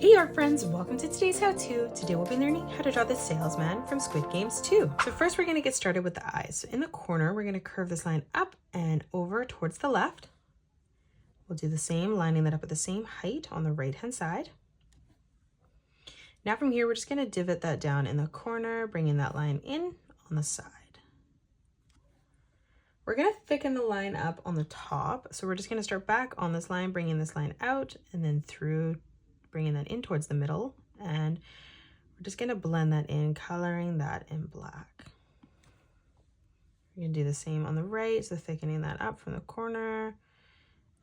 Hey art friends, welcome to today's how-to. Today we'll be learning how to draw the Salesman from Squid Games 2. So first we're going to get started with the eyes. So in the corner we're going to curve this line up and over towards the left. We'll do the same, lining that up at the same height on the right hand side. Now from here we're just going to divot that down in the corner, bringing that line in on the side. We're going to thicken the line up on the top, so we're just going to start back on this line, bringing this line out and then through, bringing that in towards the middle, and we're just going to blend that in, coloring that in black. We're going to do the same on the right, so thickening that up from the corner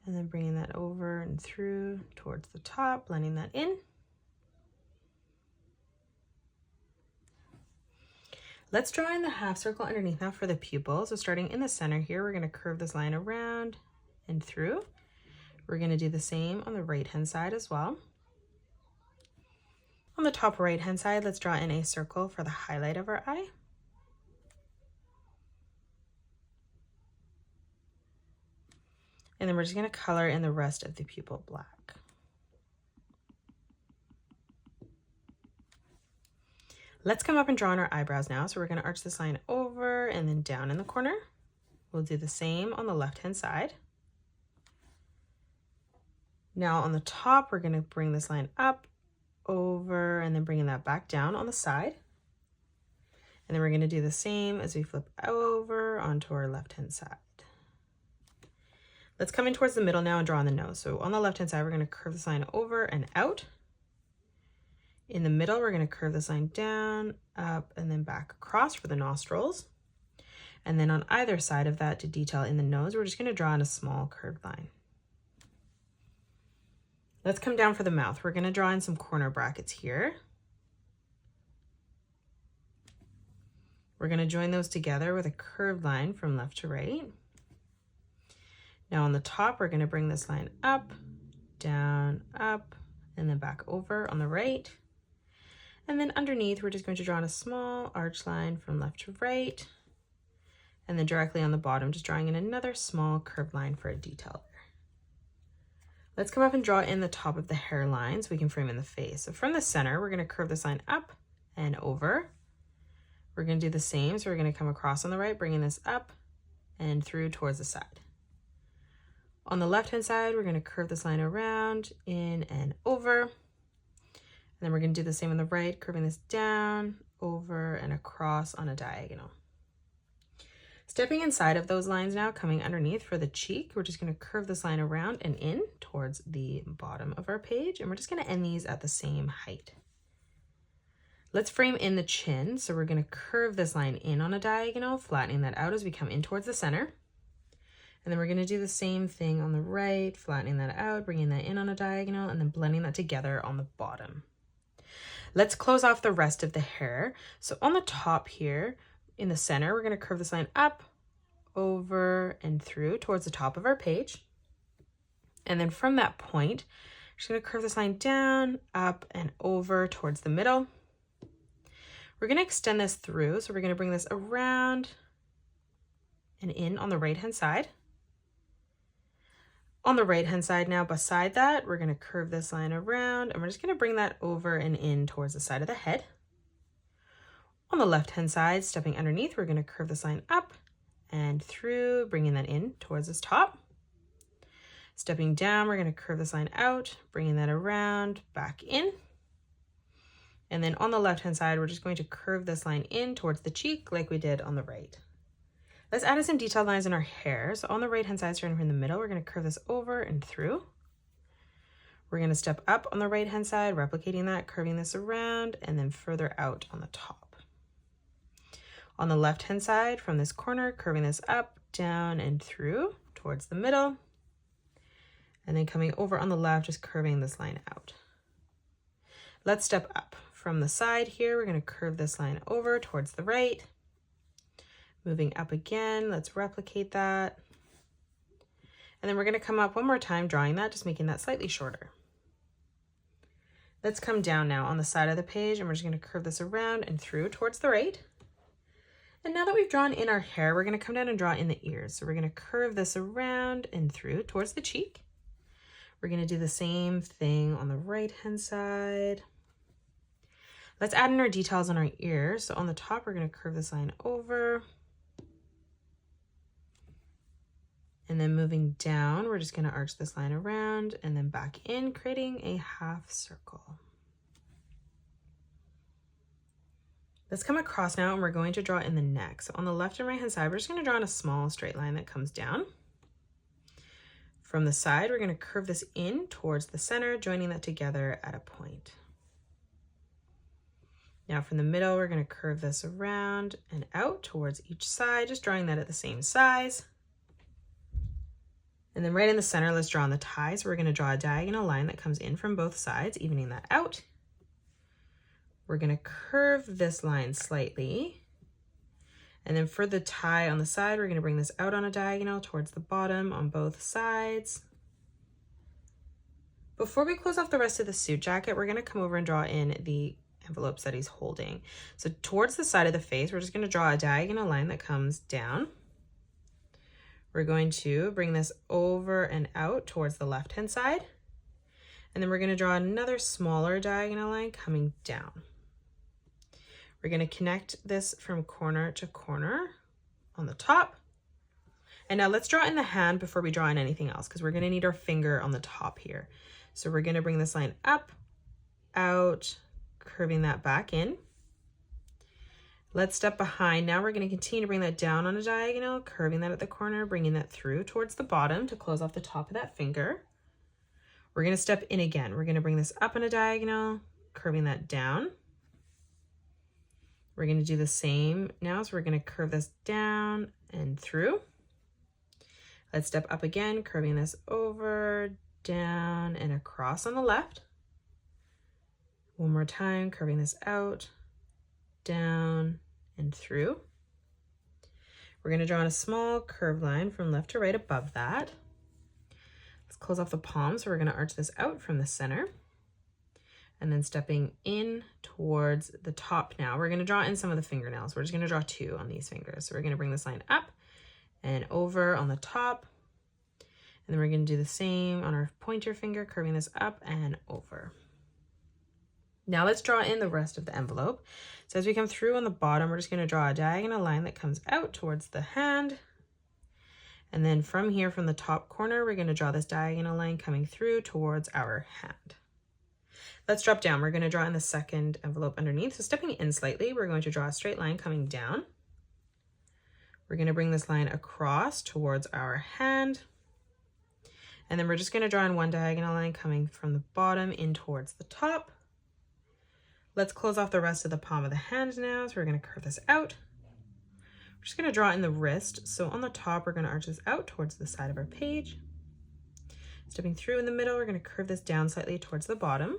and then bringing that over and through towards the top, blending that in. Let's draw in the half circle underneath now for the pupil. So starting in the center here, we're going to curve this line around and through. We're going to do the same on the right hand side as well. On the top right hand side, let's draw in a circle for the highlight of our eye. And then we're just going to color in the rest of the pupil black. Let's come up and draw in our eyebrows now. So we're going to arch this line over and then down in the corner. We'll do the same on the left hand side. Now on the top, we're going to bring this line up, over, and then bringing that back down on the side. And then we're going to do the same as we flip over onto our left hand side. Let's come in towards the middle now and draw on the nose. So on the left hand side, we're going to curve this line over and out. In the middle, we're going to curve this line down, up, and then back across for the nostrils. And then on either side of that, to detail in the nose, we're just going to draw in a small curved line. Let's come down for the mouth. We're going to draw in some corner brackets here. We're going to join those together with a curved line from left to right. Now on the top, we're going to bring this line up, down, up, and then back over on the right. And then underneath, we're just going to draw in a small arch line from left to right. And then directly on the bottom, just drawing in another small curved line for a detail there. Let's come up and draw in the top of the hairline so we can frame in the face. So from the center, we're going to curve this line up and over. We're going to do the same. So we're going to come across on the right, bringing this up and through towards the side. On the left-hand side, we're going to curve this line around, in and over. And then we're going to do the same on the right, curving this down, over, and across on a diagonal. Stepping inside of those lines now, coming underneath for the cheek, we're just going to curve this line around and in towards the bottom of our page, and we're just going to end these at the same height. Let's frame in the chin, so we're going to curve this line in on a diagonal, flattening that out as we come in towards the center. And then we're going to do the same thing on the right, flattening that out, bringing that in on a diagonal, and then blending that together on the bottom. Let's close off the rest of the hair. So on the top here, in the center, we're going to curve this line up, over, and through towards the top of our page. And then from that point, we're just going to curve this line down, up, and over towards the middle. We're going to extend this through, so we're going to bring this around and in on the right-hand side. On the right-hand side now, beside that, we're going to curve this line around, and we're just going to bring that over and in towards the side of the head. On the left-hand side, stepping underneath, we're going to curve this line up and through, bringing that in towards this top. Stepping down, we're going to curve this line out, bringing that around, back in. And then on the left-hand side, we're just going to curve this line in towards the cheek like we did on the right. Let's add in some detailed lines in our hair. So on the right-hand side, starting from the middle, we're going to curve this over and through. We're going to step up on the right-hand side, replicating that, curving this around, and then further out on the top. On the left-hand side, from this corner, curving this up, down, and through towards the middle. And then coming over on the left, just curving this line out. Let's step up. From the side here, we're going to curve this line over towards the right. Moving up again, let's replicate that. And then we're going to come up one more time, drawing that, just making that slightly shorter. Let's come down now on the side of the page, and we're just going to curve this around and through towards the right. And now that we've drawn in our hair, we're going to come down and draw in the ears. So we're going to curve this around and through towards the cheek. We're going to do the same thing on the right hand side. Let's add in our details on our ears. So on the top, we're going to curve this line over. And then moving down, we're just going to arch this line around and then back in, creating a half circle. Let's come across now and we're going to draw in the neck. So on the left and right hand side, we're just going to draw in a small straight line that comes down. From the side, we're going to curve this in towards the center, joining that together at a point. Now from the middle, we're going to curve this around and out towards each side, just drawing that at the same size. And then right in the center, let's draw on the tie. So we're going to draw a diagonal line that comes in from both sides, evening that out. We're going to curve this line slightly. And then for the tie on the side, we're going to bring this out on a diagonal towards the bottom on both sides. Before we close off the rest of the suit jacket, we're going to come over and draw in the envelopes that he's holding. So towards the side of the face, we're just going to draw a diagonal line that comes down. We're going to bring this over and out towards the left-hand side. And then we're going to draw another smaller diagonal line coming down. We're going to connect this from corner to corner on the top. And now let's draw in the hand before we draw in anything else, because we're going to need our finger on the top here. So we're going to bring this line up, out, curving that back in. Let's step behind. Now we're going to continue to bring that down on a diagonal, curving that at the corner, bringing that through towards the bottom to close off the top of that finger. We're going to step in again. We're going to bring this up on a diagonal, curving that down. We're going to do the same now. So we're going to curve this down and through. Let's step up again, curving this over, down, and across on the left. One more time, curving this out, down, and through. We're going to draw in a small curved line from left to right above that. Let's close off the palm. So we're going to arch this out from the center and then stepping in towards the top. Now we're going to draw in some of the fingernails. We're just going to draw 2 on these fingers. So we're going to bring this line up and over on the top. And then we're going to do the same on our pointer finger, curving this up and over. Now let's draw in the rest of the envelope. So as we come through on the bottom, we're just going to draw a diagonal line that comes out towards the hand. And then from here, from the top corner, we're going to draw this diagonal line coming through towards our hand. Let's drop down. We're going to draw in the second envelope underneath. So stepping in slightly, we're going to draw a straight line coming down. We're going to bring this line across towards our hand. And then we're just going to draw in one diagonal line coming from the bottom in towards the top. Let's close off the rest of the palm of the hand now. So we're going to curve this out. We're just going to draw in the wrist. So on the top, we're going to arch this out towards the side of our page. Stepping through in the middle, we're going to curve this down slightly towards the bottom.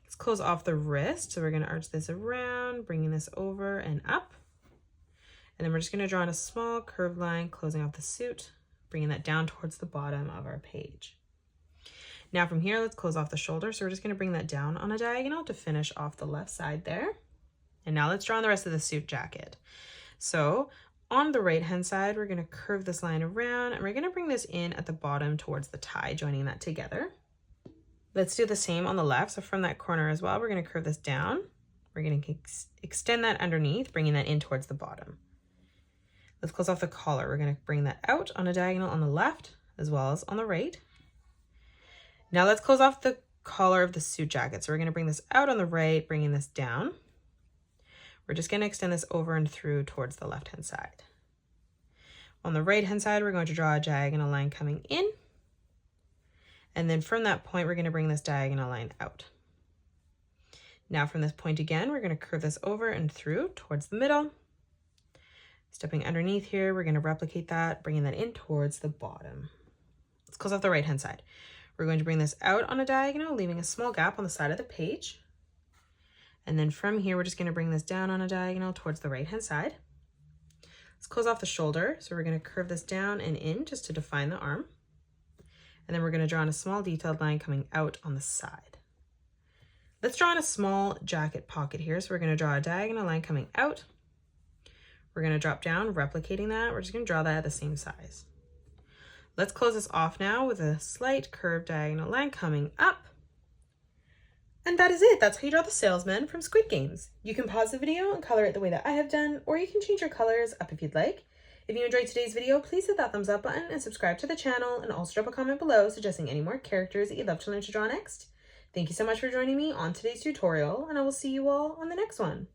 Let's close off the wrist. So we're going to arch this around, bringing this over and up. And then we're just going to draw in a small curved line, closing off the suit, bringing that down towards the bottom of our page. Now from here, let's close off the shoulder. So we're just going to bring that down on a diagonal to finish off the left side there. And now let's draw on the rest of the suit jacket. So on the right hand side, we're going to curve this line around and we're going to bring this in at the bottom towards the tie, joining that together. Let's do the same on the left. So from that corner as well, we're going to curve this down. We're going to extend that underneath, bringing that in towards the bottom. Let's close off the collar. We're going to bring that out on a diagonal on the left as well as on the right. Now let's close off the collar of the suit jacket. So we're going to bring this out on the right, bringing this down. We're just going to extend this over and through towards the left-hand side. On the right-hand side, we're going to draw a diagonal line coming in. And then from that point, we're going to bring this diagonal line out. Now from this point again, we're going to curve this over and through towards the middle. Stepping underneath here, we're going to replicate that, bringing that in towards the bottom. Let's close off the right-hand side. We're going to bring this out on a diagonal, leaving a small gap on the side of the page. And then from here, we're just going to bring this down on a diagonal towards the right-hand side. Let's close off the shoulder. So we're going to curve this down and in just to define the arm. And then we're going to draw in a small detailed line coming out on the side. Let's draw in a small jacket pocket here. So we're going to draw a diagonal line coming out. We're going to drop down, replicating that. We're just going to draw that at the same size. Let's close this off now with a slight curved diagonal line coming up. And that is it. That's how you draw the salesman from Squid Games. You can pause the video and color it the way that I have done, or you can change your colors up if you'd like. If you enjoyed today's video, please hit that thumbs up button and subscribe to the channel, and also drop a comment below suggesting any more characters that you'd love to learn to draw next. Thank you so much for joining me on today's tutorial, and I will see you all on the next one.